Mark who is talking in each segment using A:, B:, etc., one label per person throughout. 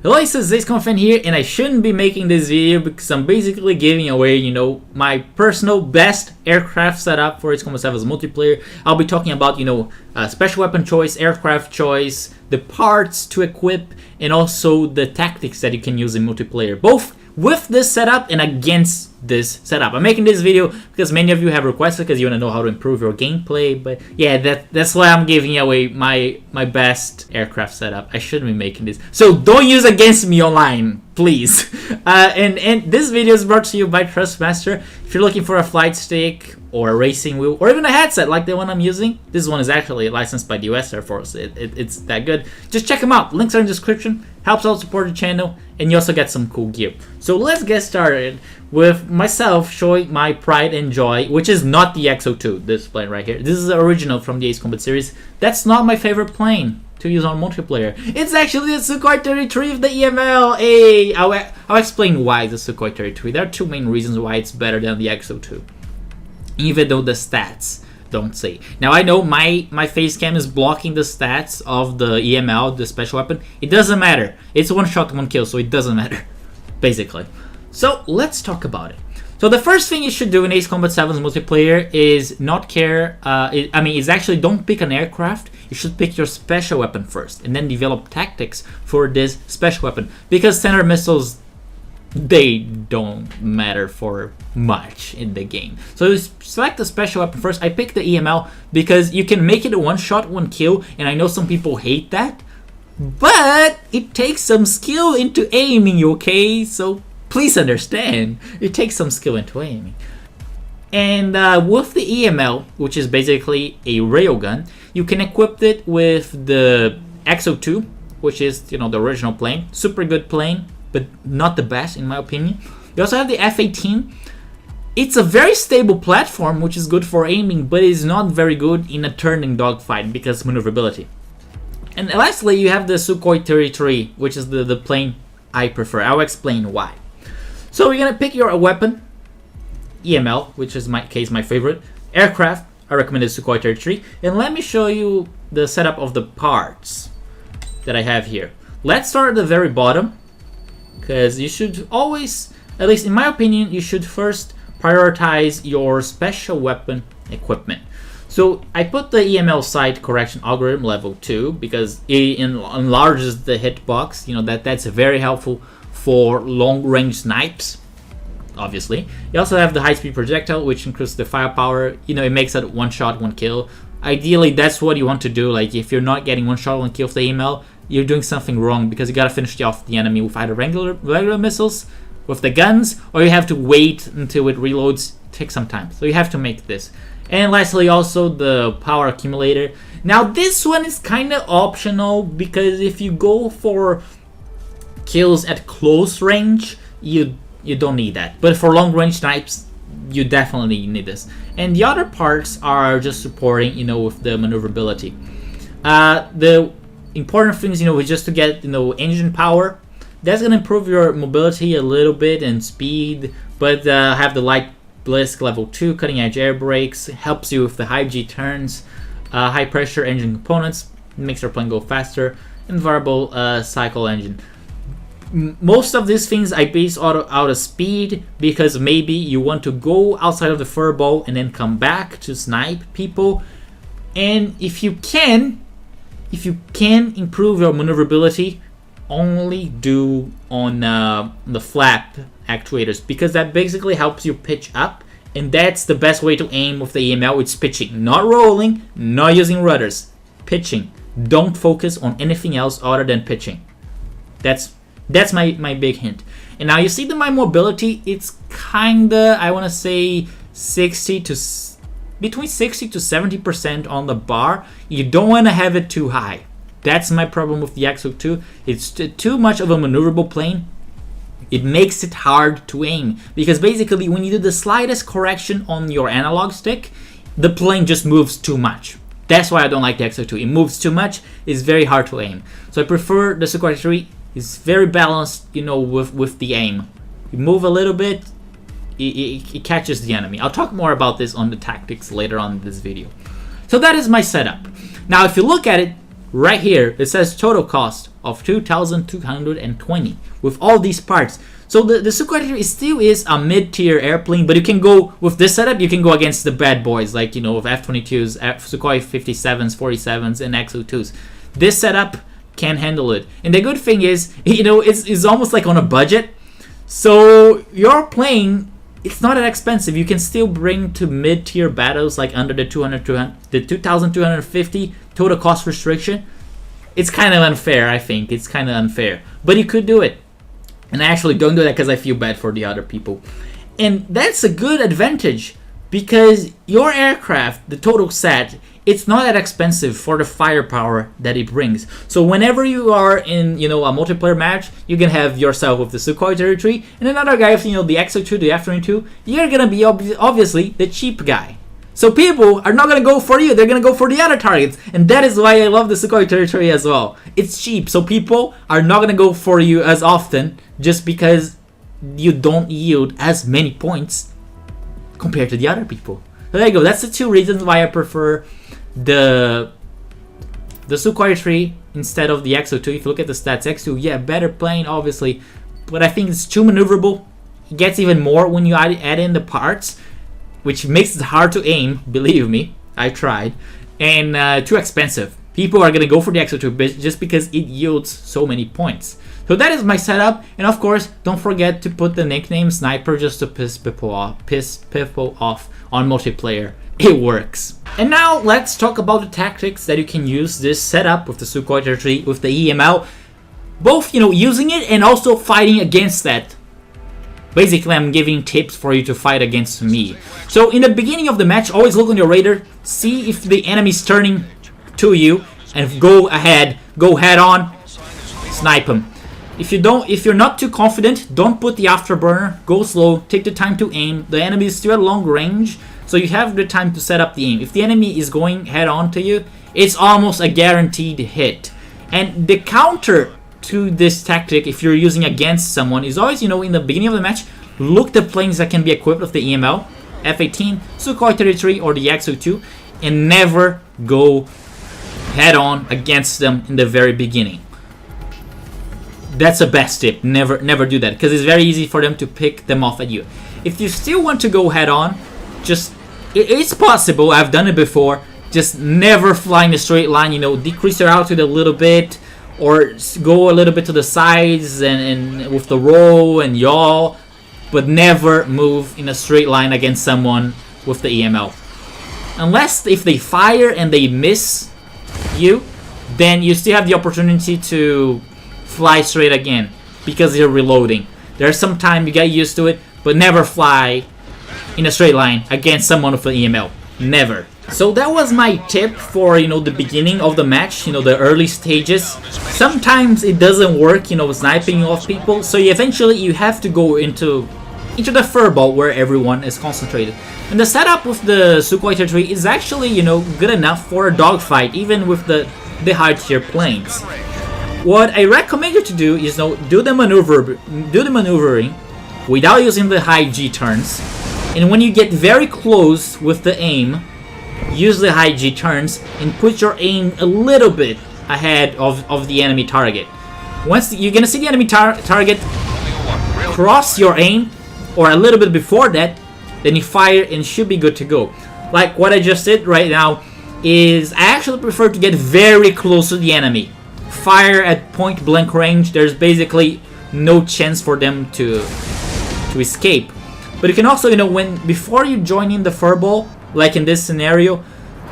A: Hello, it's Fan here, and I shouldn't be making this video because I'm basically giving away, my personal best aircraft setup for Ace Combat 7's multiplayer. I'll be talking about, special weapon choice, aircraft choice, the parts to equip, and also the tactics that you can use in multiplayer, both with this setup and against this setup. I'm making this video because many of you have requested because you want to know how to improve your gameplay, but yeah, that's why I'm giving away my best aircraft setup. I shouldn't be making this, so don't use against me online, please. And this video is brought to you by Trustmaster. If you're looking for a flight stick or a racing wheel or even a headset like the one I'm using, this one is actually licensed by the US Air Force. It's that good. Just check them out. Links are in the description. Helps out support the channel, and you also get some cool gear. So let's get started with myself showing my pride and joy, which is not the X-02, this plane right here. This is the original from the Ace Combat series. That's not my favorite plane to use on multiplayer. It's actually the Su-33 of the EML. Hey, I'll explain why the Su-33. There are two main reasons why it's better than the X-02, even though the stats don't say. Now I know my face cam is blocking the stats of the EML, the special weapon. It doesn't matter. It's one shot, one kill, so it doesn't matter, basically. So let's talk about it. So the first thing you should do in Ace Combat 7's multiplayer is not care. It's actually don't pick an aircraft. You should pick your special weapon first, and then develop tactics for this special weapon, because standard missiles, they don't matter for much in the game. So you select the special weapon first. I picked the EML because you can make it a one shot, one kill, and I know some people hate that, but it takes some skill into aiming, okay? So please understand, it takes some skill into aiming. And with the EML, which is basically a railgun, you can equip it with the X-02, which is, the original plane. Super good plane, but not the best in my opinion. You also have the F-18. It's a very stable platform, which is good for aiming, but is not very good in a turning dogfight because maneuverability. And lastly, you have the Su-33, which is the plane I prefer. I'll explain why. So you're gonna pick your weapon, EML, which is my favorite. Aircraft, I recommend the Su-33. And let me show you the setup of the parts that I have here. Let's start at the very bottom, because you should always, at least in my opinion, you should first prioritize your special weapon equipment. So I put the EML sight correction algorithm level 2 because it enlarges the hitbox. That's very helpful for long range snipes, obviously. You also have the high speed projectile, which increases the firepower. It makes it one shot, one kill. Ideally, that's what you want to do. Like, if you're not getting one shot, one kill with the EML, you're doing something wrong, because you gotta finish off the enemy with either regular missiles, with the guns, or you have to wait until it reloads. Take some time, so you have to make this. And lastly, also the power accumulator. Now this one is kind of optional, because if you go for kills at close range, you don't need that, but for long range snipes, you definitely need this. And the other parts are just supporting, with the maneuverability. The important things, is just to get, engine power. That's gonna improve your mobility a little bit and speed, but have the light blisk level 2, cutting edge air brakes, helps you with the high G turns, high pressure engine components, makes your plane go faster, and variable cycle engine. Most of these things I base out of speed, because maybe you want to go outside of the furball and then come back to snipe people. And if you can improve your maneuverability, only do on the flap actuators, because that basically helps you pitch up, and that's the best way to aim with the EML. It's pitching, not rolling, not using rudders, pitching. Don't focus on anything else other than pitching. That's my big hint. And now you see that my mobility, it's kinda, I want to say between 60 to 70% on the bar. You don't want to have it too high. That's my problem with the X-02. It's too much of a maneuverable plane. It makes it hard to aim, because basically when you do the slightest correction on your analog stick, the plane just moves too much. That's why I don't like the X-02. It moves too much. It's very hard to aim. So I prefer the Su-33. It's very balanced, with the aim. You move a little bit, it catches the enemy. I'll talk more about this on the tactics later on in this video. So that is my setup. Now, if you look at it, right here, it says total cost of 2,220 with all these parts. So the Su-33 still is a mid-tier airplane, but you can go with this setup. You can go against the bad boys like with F-22s, Su-57s, 47s, and X-02s. This setup can handle it, and the good thing is, it's almost like on a budget. So your plane, it's not that expensive. You can still bring to mid-tier battles like under the 2,250 total cost restriction. It's kind of unfair, I think. It's kind of unfair, but you could do it. And I actually don't do that because I feel bad for the other people. And that's a good advantage because your aircraft, the total set, it's not that expensive for the firepower that it brings. So whenever you are in, a multiplayer match, you can have yourself with the Su-33 and another guy with, the X-02, the F-22. You're going to be obviously the cheap guy. So people are not going to go for you. They're going to go for the other targets. And that is why I love the Su-33 as well. It's cheap. So people are not going to go for you as often just because you don't yield as many points compared to the other people. So there you go. That's the two reasons why I prefer the Su-33 instead of the X-02. If you look at the stats, X-02, yeah, better plane, obviously. But I think it's too maneuverable. It gets even more when you add in the parts, which makes it hard to aim, believe me. I tried. And too expensive. People are going to go for the X-02 just because it yields so many points. So that is my setup. And of course, don't forget to put the nickname Sniper just to piss people off on multiplayer. It works. And now let's talk about the tactics that you can use this setup with the Su-33, with the EML. Both, using it and also fighting against that. Basically, I'm giving tips for you to fight against me. So in the beginning of the match, always look on your radar, see if the enemy is turning to you, and go ahead, go head on, snipe him. If you're not too confident, don't put the afterburner, go slow, take the time to aim. The enemy is still at long range, so you have the time to set up the aim. If the enemy is going head on to you, it's almost a guaranteed hit. And the counter to this tactic, if you're using against someone, is always, in the beginning of the match, look the planes that can be equipped with the EML, F-18, Su-33, or the X-02, and never go head on against them in the very beginning. That's the best tip. Never do that, because it's very easy for them to pick them off at you. If you still want to go head on, it's possible. I've done it before. Just never fly in a straight line. Decrease your altitude a little bit, or go a little bit to the sides and with the roll and yaw, but never move in a straight line against someone with the EML. Unless if they fire and they miss you, then you still have the opportunity to fly straight again because you're reloading. There's some time you get used to it, but never fly in a straight line against someone with an EML. Never. So that was my tip for the beginning of the match, the early stages. Sometimes it doesn't work, sniping off people, so eventually you have to go into the furball where everyone is concentrated. And the setup with the Su-33 is actually, good enough for a dogfight, even with the high tier planes. What I recommend you to do is do the maneuvering without using the high G turns. And when you get very close with the aim, use the high G turns and put your aim a little bit ahead of the enemy target. Once you're gonna see the enemy target, cross your aim, or a little bit before that, then you fire and should be good to go. Like what I just did right now is I actually prefer to get very close to the enemy. Fire at point blank range. There's basically no chance for them to escape. But you can also, before you join in the furball, like in this scenario,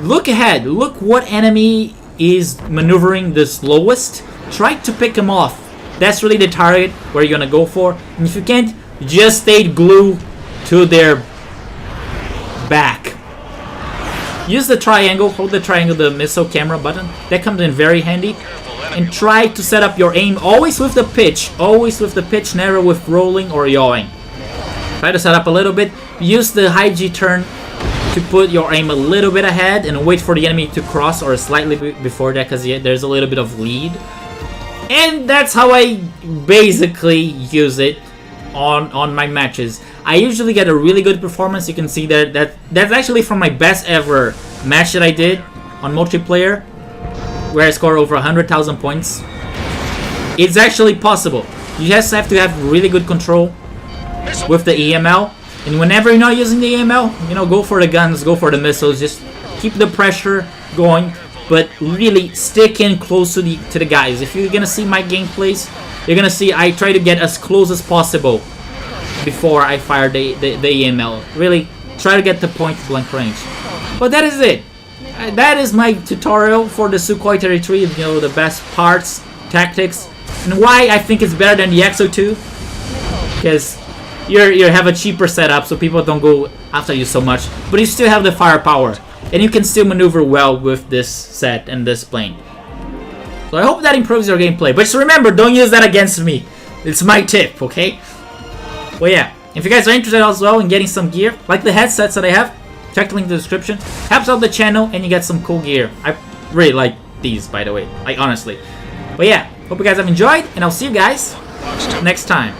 A: look ahead. Look what enemy is maneuvering the slowest. Try to pick them off. That's really the target where you're gonna go for. And if you can't, just stay glued to their back. Use the triangle. Hold the triangle, the missile camera button. That comes in very handy. And try to set up your aim always with the pitch. Always with the pitch, never with rolling or yawing. Try to set up a little bit. Use the high G turn to put your aim a little bit ahead and wait for the enemy to cross, or slightly before that, because there's a little bit of lead. And that's how I basically use it on my matches. I usually get a really good performance. You can see that's actually from my best ever match that I did on multiplayer. where I score over 100,000 points. It's actually possible. You just have to have really good control with the EML. And whenever you're not using the EML, you know, go for the guns, go for the missiles. Just keep the pressure going, but really stick in close to the guys. If you're gonna see my gameplays, you're gonna see I try to get as close as possible before I fire the EML. Really try to get the point blank range. But that is it. That is my tutorial for the Su-33. You know, the best parts, tactics, and why I think it's better than the X-02. Because you have a cheaper setup, so people don't go after you so much. But you still have the firepower, and you can still maneuver well with this set and this plane. So I hope that improves your gameplay. But just remember, don't use that against me. It's my tip, okay? Well, yeah. If you guys are interested as well in getting some gear, like the headsets that I have, check the link in the description. Helps out the channel, and you get some cool gear. I really like these, by the way. Like, honestly. But yeah, hope you guys have enjoyed, and I'll see you guys next time.